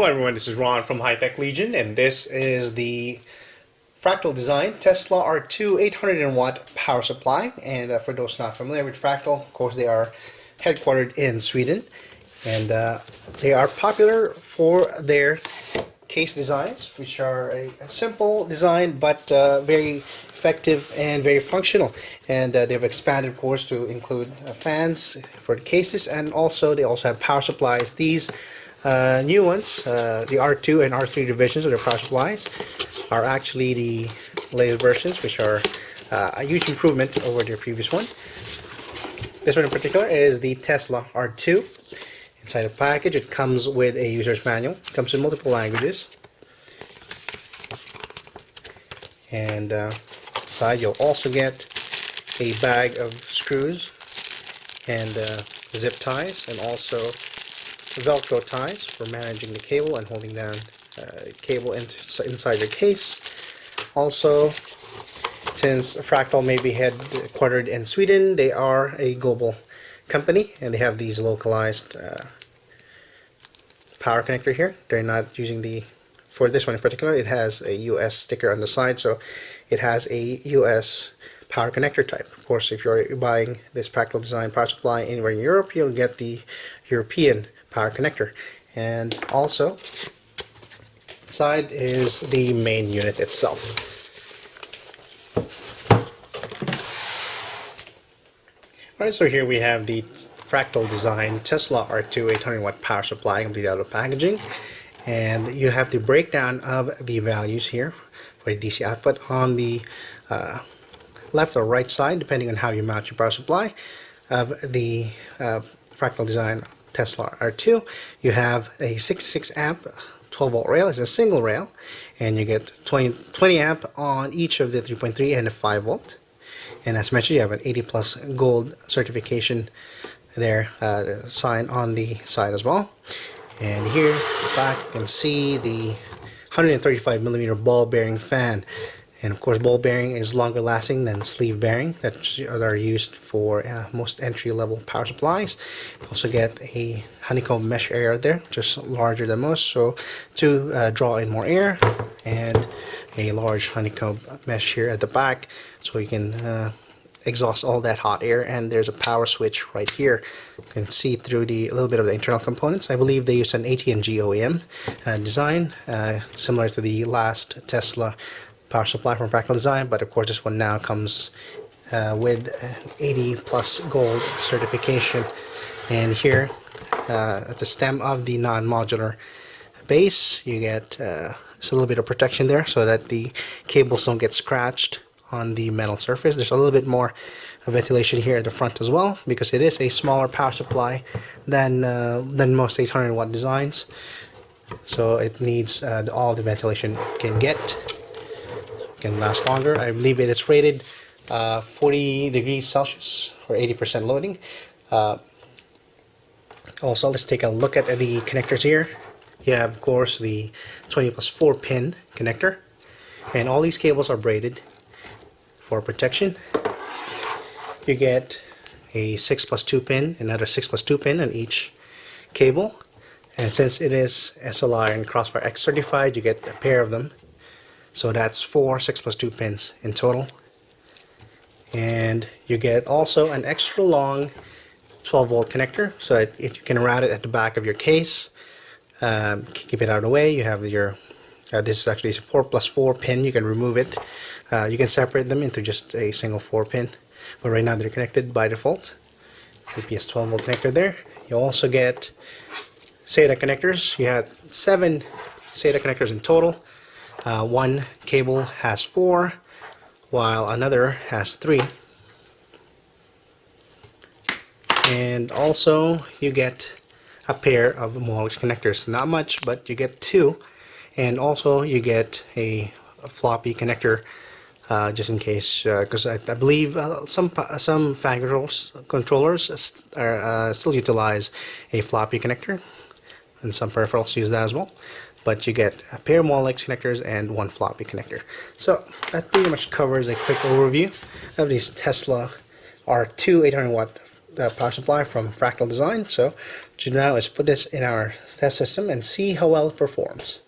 Hello everyone, this is Ron from High Tech Legion, and this is the Fractal Design Tesla R2 800 watt power supply. And for those not familiar with Fractal, of course they are headquartered in Sweden, and they are popular for their case designs, which are a simple design but very effective and very functional. And they've expanded, of course, to include fans for the cases, and also they also have power supplies. These new ones, the R2 and R3 divisions of their power supplies, are actually the latest versions, which are a huge improvement over their previous one. This one in particular is the Tesla R2. Inside the package, it comes with a user's manual. It comes in multiple languages. And inside, you'll also get a bag of screws and zip ties, and also Velcro ties for managing the cable and holding down cable inside your case. Also, since Fractal may be headquartered in Sweden, they are a global company, and they have these localized power connector here. They're not using for this one in particular, it has a US sticker on the side, so it has a US power connector type. Of course, if you're buying this Fractal Design power supply anywhere in Europe, you'll get the European power connector. And also inside is the main unit itself. Alright, so here we have the Fractal Design Tesla R2 800 watt power supply completely out of packaging, and you have the breakdown of the values here for the DC output on the left or right side, depending on how you mount your power supply of the Fractal Design Tesla R2. You have a 66 amp 12 volt rail. It's a single rail, and you get 20 amp on each of the 3.3 and the 5 volt. And as mentioned, you have an 80 plus gold certification there, sign on the side as well. And here back you can see the 135 millimeter ball bearing fan. And of course, ball bearing is longer lasting than sleeve bearing that are used for most entry-level power supplies. You also get a honeycomb mesh area there, just larger than most, so to draw in more air, and a large honeycomb mesh here at the back, so you can exhaust all that hot air. And there's a power switch right here. You can see through a little bit of the internal components. I believe they use an AT&G OEM design, similar to the last Tesla power supply from Fractal Design, but of course this one now comes with 80 plus gold certification. And here at the stem of the non-modular base, you get just a little bit of protection there so that the cables don't get scratched on the metal surface. There's a little bit more ventilation here at the front as well, because it is a smaller power supply than most 800 watt designs, so it needs all the ventilation it can get. Can last longer. I believe it is rated 40 degrees Celsius or 80% loading. Also, let's take a look at the connectors here. You have, of course, the 20 plus 4 pin connector, and all these cables are braided for protection. You get a 6 plus 2 pin, another 6 plus 2 pin on each cable, and since it is SLI and Crossfire X certified, you get a pair of them. So that's 4 6 plus 2 pins in total. And you get also an extra long 12 volt connector, so that if you can route it at the back of your case, keep it out of the way. You have your, this is actually a 4 plus 4 pin. You can remove it. You can separate them into just a single 4 pin. But right now they're connected by default. UPS 12 volt connector there. You also get SATA connectors. You have 7 SATA connectors in total. One cable has 4, while another has 3. And also you get a pair of Molex connectors. Not much, but you get 2. And also you get a floppy connector, just in case, because I believe some fan controllers still utilize a floppy connector, and some peripherals use that as well. But you get a pair of Molex connectors and 1 floppy connector. So that pretty much covers a quick overview of these Tesla R2 800 watt power supply from Fractal Design. So what you do now is put this in our test system and see how well it performs.